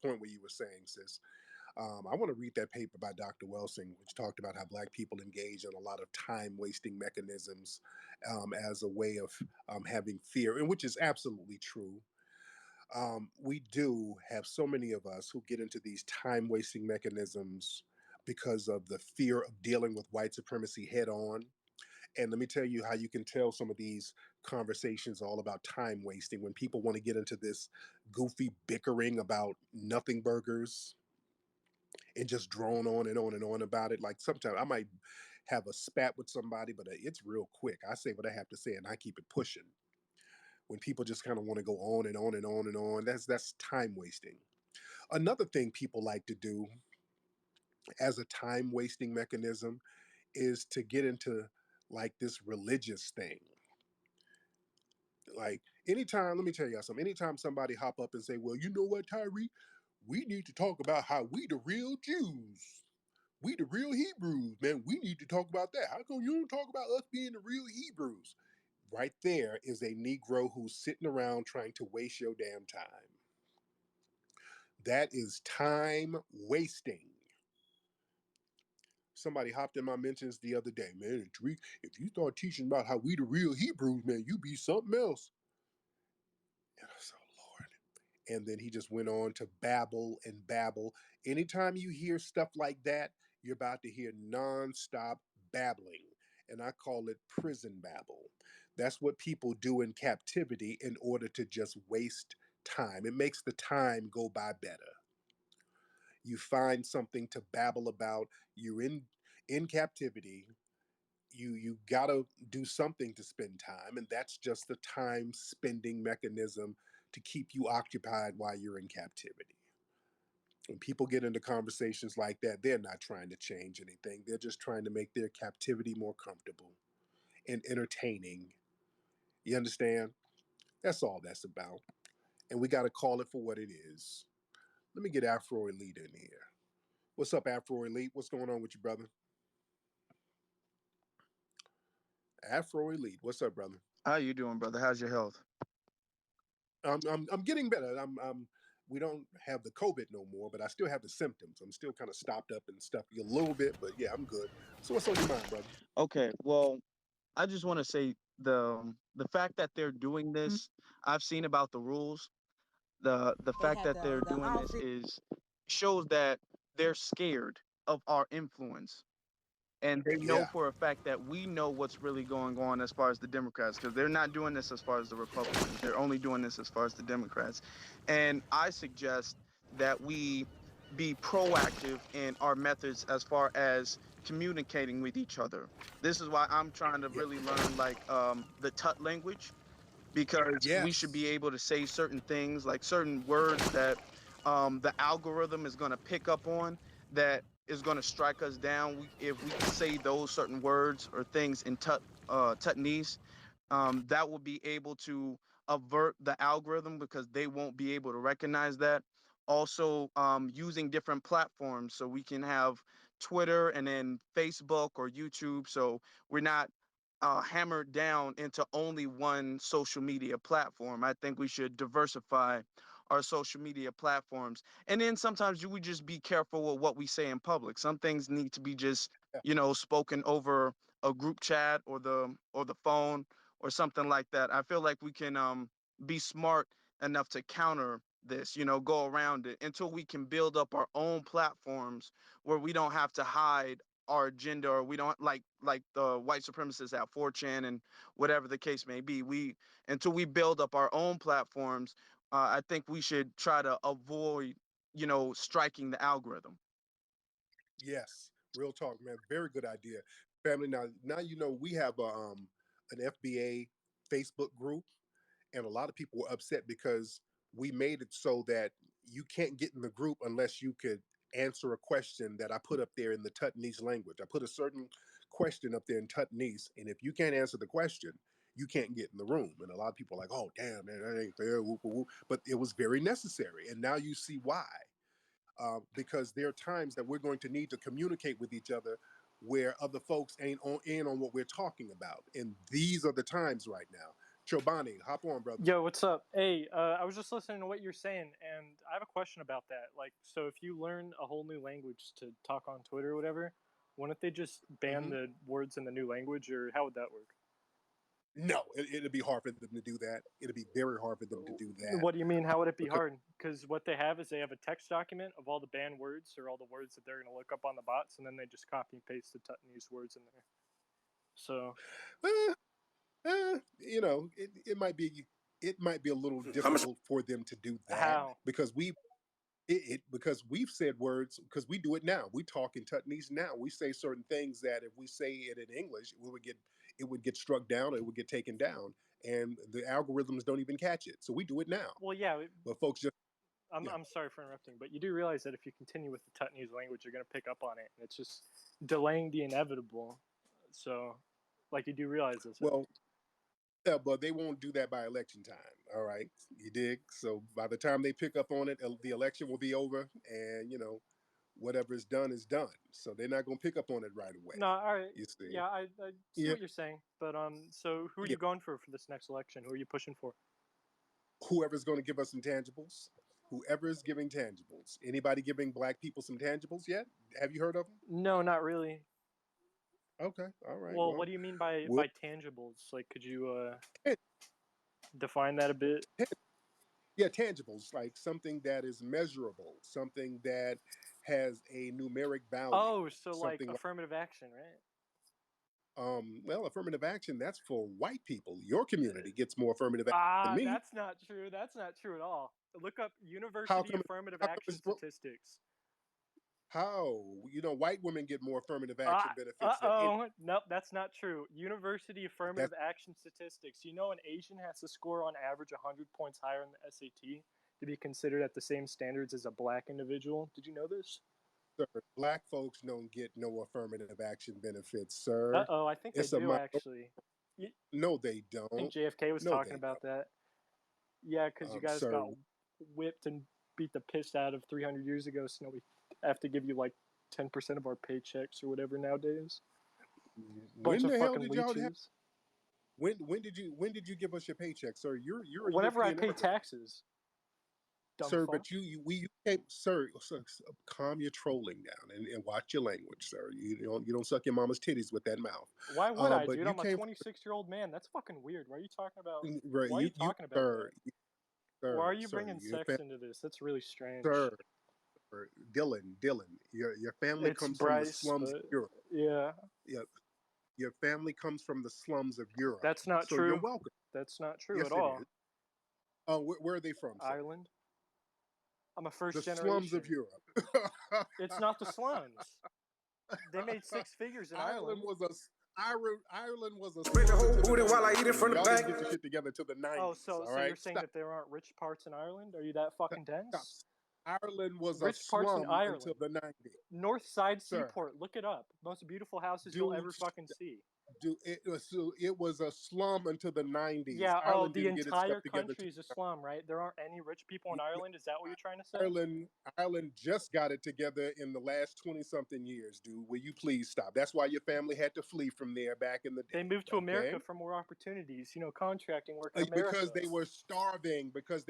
point where you were saying, sis. I want to read that paper by Dr. Welsing, which talked about how Black people engage in a lot of time wasting mechanisms as a way of having fear, and which is absolutely true. We do have so many of us who get into these time wasting mechanisms because of the fear of dealing with white supremacy head on. And let me tell you how you can tell some of these conversations all about time wasting when people want to get into this goofy bickering about nothing burgers and just drone on and on and on about it. Like sometimes I might have a spat with somebody, but it's real quick. I say what I have to say and I keep it pushing. When people just kind of want to go on and on and on and on, that's time wasting. Another thing people like to do as a time wasting mechanism is to get into like this religious thing. Like anytime, let me tell y'all something. Anytime somebody hop up and say, "Well, you know what, Tyree, we need to talk about how we the real Jews, we the real Hebrews, man. We need to talk about that. How come you don't talk about us being the real Hebrews?" Right there is a Negro who's sitting around trying to waste your damn time. That is time wasting. Somebody hopped in my mentions the other day, man. Tariq, if you start teaching about how we the real Hebrews, man, you be something else. And I said, Lord. And then he just went on to babble and babble. Anytime you hear stuff like that, you're about to hear nonstop babbling. And I call it prison babble. That's what people do in captivity in order to just waste time. It makes the time go by better. You find something to babble about. You're in captivity. You gotta do something to spend time, and that's just the time spending mechanism to keep you occupied while you're in captivity. When people get into conversations like that, they're not trying to change anything. They're just trying to make their captivity more comfortable and entertaining. You understand? That's all that's about. And we got to call it for what it is. Let me get Afro Elite in here. What's up, Afro Elite? What's going on with you, brother? Afro Elite. What's up, brother? How you doing, brother? How's your health? I'm getting better. We don't have the COVID no more, but I still have the symptoms. I'm still kind of stopped up and stuffy a little bit, but yeah, I'm good. So what's on your mind, brother? Okay, well, I just want to say the fact that they're doing this, I've seen about the rules. The They fact had that they're the doing this outfit. is shows that they're scared of our influence. And they know Yeah, for a fact that we know what's really going on as far as the Democrats, because they're not doing this as far as the Republicans. They're only doing this as far as the Democrats. And I suggest that we be proactive in our methods as far as communicating with each other. This is why I'm trying to yeah, really learn like the Tut language, because we should be yes, able to say certain things, like certain words that the algorithm is going to pick up on, that is going to strike us down. If we say those certain words or things in Tutnese, that will be able to avert the algorithm because they won't be able to recognize that. Also, using different platforms, so we can have Twitter and then Facebook or YouTube, so we're not hammered down into only one social media platform. I think we should diversify our social media platforms. And then sometimes we just be careful with what we say in public. Some things need to be just, yeah, spoken over a group chat or the phone or something like that. I feel like we can be smart enough to counter this, go around it until we can build up our own platforms where we don't have to hide our agenda, or we don't like the white supremacists at 4chan and whatever the case may be. We Until we build up our own platforms, I think we should try to avoid, striking the algorithm. yes. Real talk, man. Very good idea, family. Now you know we have an FBA Facebook group, and a lot of people were upset because we made it so that you can't get in the group unless you could answer a question that I put up there in the Tutnese language. I put a certain question up there in Tutnese, and if you can't answer the question, you can't get in the room. And a lot of people are like, "Oh, damn, man, that ain't fair." Whoop, whoop, whoop. But it was very necessary, and now you see why. Because there are times that we're going to need to communicate with each other where other folks ain't in on what we're talking about, and these are the times right now. Chobani, hop on, brother. Yo, what's up? Hey, I was just listening to what you're saying, and I have a question about that. Like, so if you learn a whole new language to talk on Twitter or whatever, wouldn't they just ban the words in the new language, or how would that work? No, it'd be hard for them to do that. It'd be very hard for them to do that. What do you mean? How would it be Because, hard? Because what they have is they have a text document of all the banned words or all the words that they're going to look up on the bots, and then they just copy and paste the Tuttonese words in there. So, you know, it might be a little difficult for them to do that. How? Because because we've said words, because we do it now. We talk in Tuttonese now. We say certain things that if we say it in English, it would get struck down, or it would get taken down, and the algorithms don't even catch it. So we do it now. Well, yeah. But folks just I'm sorry for interrupting, but you do realize that if you continue with the Tuttonese language, you're going to pick up on it, and it's just delaying the inevitable. So, like, you do realize this. Well, yeah, but they won't do that by election time. All right, you dig? So by the time they pick up on it, the election will be over, and whatever is done is done. So they're not going to pick up on it right away. No, all right. You see? Yeah, I see what you're saying, but so who are you going for this next election? Who are you pushing for? Whoever's going to give us some tangibles. Whoever is giving tangibles. Anybody giving black people some tangibles yet? Have you heard of them? No, not really. Okay, all right. Well, what do you mean by tangibles? Like, could you define that a bit? Yeah, tangibles, like something that is measurable, something that has a numeric value. Oh, so like affirmative action, right? Well, affirmative action, that's for white people. Your community gets more affirmative action than me. That's not true. That's not true at all. Look up university affirmative action statistics. How? White women get more affirmative action benefits than Nope, that's not true. University affirmative action statistics. An Asian has to score on average 100 points higher in the SAT to be considered at the same standards as a black individual. Did you know this? Sir, black folks don't get no affirmative action benefits, sir. I think they do, actually. No, they don't. I think JFK was talking about that. Yeah, because you guys got whipped and beat the piss out of 300 years ago, so now we have to give you like 10% of our paychecks or whatever nowadays. When the hell did y'all have? When did you give us your paycheck, sir? You're whenever I pay taxes. Sir, but sir, calm your trolling down and watch your language, sir. You don't suck your mama's titties with that mouth. Why would I, dude? I'm a 26-year-old man. That's fucking weird. Why are you talking about? Right, why are you talking about that? Sir, why are you bringing sex into this? That's really strange. Sir, Dylan, your family comes from the slums of Europe. Yeah. Your family comes from the slums of Europe. That's not true. You're welcome. That's not true at all. Oh, where are they from? Sir? Ireland. I'm a first generation. The slums of Europe. It's not the slums. They made 6 figures in Ireland. Ireland was a. Spin the whole booty while I eat it from the back. Get your shit together to the 90s. Oh, so you're saying that there aren't rich parts in Ireland? Are you that fucking dense? Stop. Ireland was rich a slum until the 90s. North Side Seaport. Look it up. Most beautiful houses you'll ever fucking see. It was a slum until the 90s. Yeah, Ireland the entire country is a slum, right? There aren't any rich people in Ireland? Is that what you're trying to say? Ireland just got it together in the last 20-something years, dude. Will you please stop? That's why your family had to flee from there back in the day. They moved to America for more opportunities, contracting work in America. Because they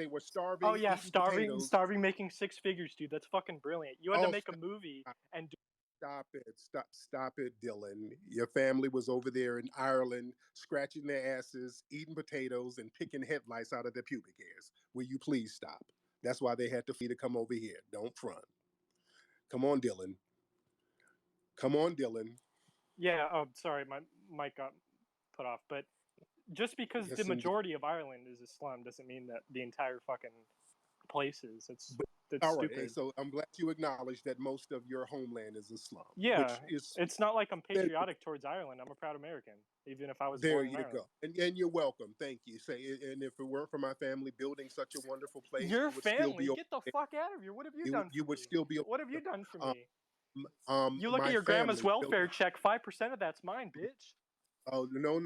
were starving. Oh, yeah, starving making 6 figures, dude. That's fucking brilliant. You had to make a movie and do. Stop it, Dylan. Your family was over there in Ireland, scratching their asses, eating potatoes, and picking headlights out of their pubic hairs. Will you please stop? That's why they had to flee to come over here. Don't front. Come on, Dylan. Yeah, sorry, my mic got put off. But just because the majority of Ireland is a slum doesn't mean that the entire fucking place is. That's all stupid. Right, so I'm glad you acknowledge that most of your homeland is a slum. Yeah, it's not like I'm patriotic towards Ireland. I'm a proud American, even if I was born in Ireland. There you go. And you're welcome. Thank you. And if it weren't for my family building such a wonderful place, your family, get the fuck out of here. What have you done? You would still be. What have you done for me? You look at your grandma's welfare check. 5% of that's mine, bitch. Oh no.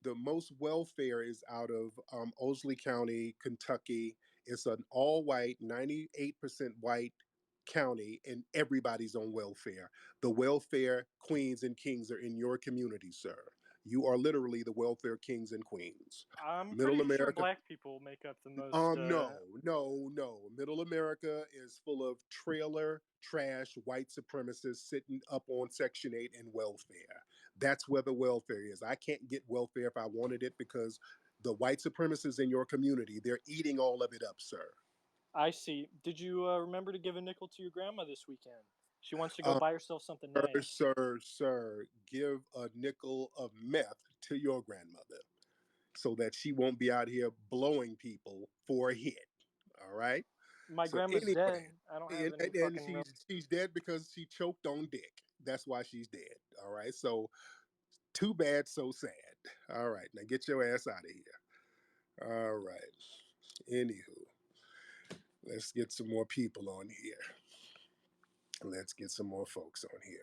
The most welfare is out of Owsley County, Kentucky. It's an all-white, 98% white county, and everybody's on welfare. The welfare queens and kings are in your community, sir. You are literally the welfare kings and queens. I'm Middle pretty sure America. black people make up the most. No. Middle America is full of trailer trash white supremacists sitting up on Section 8 and welfare. That's where the welfare is. I can't get welfare if I wanted it because the white supremacists in your community, they're eating all of it up, sir. I see. Did you remember to give a nickel to your grandma this weekend? She wants to go buy herself something nice. Sir, give a nickel of meth to your grandmother so that she won't be out here blowing people for a hit. All right. My So grandma's anyway, dead. I don't have any and fucking. she's dead because she choked on dick. That's why she's dead. All right. So too bad, so sad. All right. Now get your ass out of here. All right. Anywho, let's get some more people on here. Let's get some more folks on here.